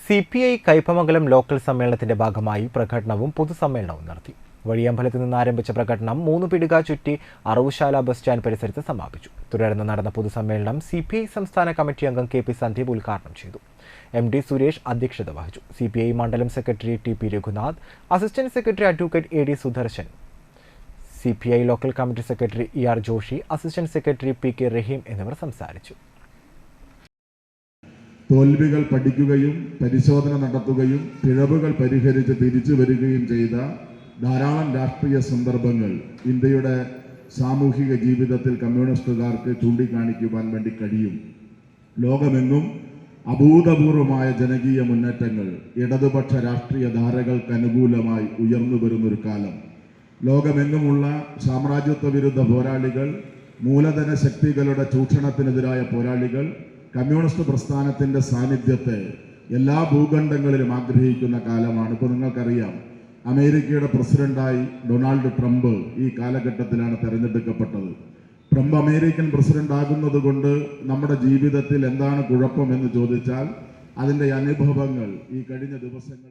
CPI Kaipamangalam local സമ്മേളനത്തിന്റെ ഭാഗമായി പ്രകടനവും പൊതുസമ്മേളനവും നടത്തി. വഴിയമ്പലത്ത് നിന്ന് ആരംഭിച്ച പ്രകടനം 3 പിടിക ചുറ്റി അറവുശാല ബസ് സ്റ്റാൻഡ് പരിസരത്ത് സമാപിച്ചു. തുടർന്ന് നടന്ന പൊതുസമ്മേളനം CPI സംസ്ഥാന കമ്മിറ്റി അംഗം KP സന്ദീപ് ഉദ്ഘാടനം ചെയ്തു. MD സുരേഷ് അധ്യക്ഷത വഹിച്ചു. CPI മണ്ഡലം secretary TP Raghunath, assistant secretary advocate AD Sudarshan, CPI local committee secretary ER Joshi, assistant secretary PK Rahim എന്നിവർ സംസാരിച്ചു. തോൽവികൾ പഠിക്കുകയും പരിശോധന നടത്തുകയും പിഴവുകൾ പരിഹരിച്ച് തിരിച്ചു വരികയും ചെയ്ത ധാരാളം രാഷ്ട്രീയ സന്ദർഭങ്ങൾ ഇന്ത്യയുടെ സാമൂഹിക ജീവിതത്തിൽ കമ്മ്യൂണിസ്റ്റുകാർക്ക് ചൂണ്ടിക്കാണിക്കുവാൻ വേണ്ടി കഴിയും. ലോകമെങ്ങും അഭൂതപൂർവമായ ജനകീയ മുന്നേറ്റങ്ങൾ ഇടതുപക്ഷ രാഷ്ട്രീയ ധാരകൾക്ക് അനുകൂലമായി ഉയർന്നു വരുന്നൊരു കാലം. ലോകമെങ്ങുമുള്ള സാമ്രാജ്യത്വ വിരുദ്ധ പോരാളികൾ, മൂലധന ശക്തികളുടെ ചൂഷണത്തിനെതിരായ പോരാളികൾ കമ്മ്യൂണിസ്റ്റ് പ്രസ്ഥാനത്തിൻ്റെ സാന്നിധ്യത്തെ എല്ലാ ഭൂഖണ്ഡങ്ങളിലും ആഗ്രഹിക്കുന്ന കാലമാണ്. ഇപ്പോൾ നിങ്ങൾക്കറിയാം, അമേരിക്കയുടെ പ്രസിഡന്റായി ഡൊണാൾഡ് ട്രംപ് ഈ കാലഘട്ടത്തിലാണ് തെരഞ്ഞെടുക്കപ്പെട്ടത്. ട്രംപ് അമേരിക്കൻ പ്രസിഡന്റ് ആകുന്നത് കൊണ്ട് നമ്മുടെ ജീവിതത്തിൽ എന്താണ് കുഴപ്പമെന്ന് ചോദിച്ചാൽ അതിൻ്റെ അനുഭവങ്ങൾ ഈ കഴിഞ്ഞ ദിവസങ്ങൾ